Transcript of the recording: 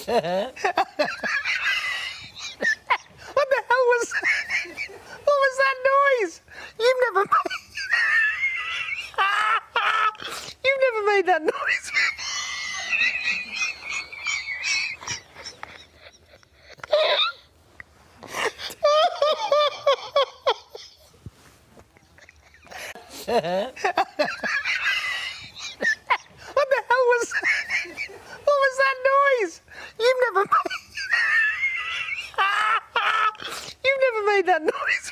What the hell was that? What was that noise? You've never You've never made that noise. What the hell was that? What was that noise? You've never You've never made that noise.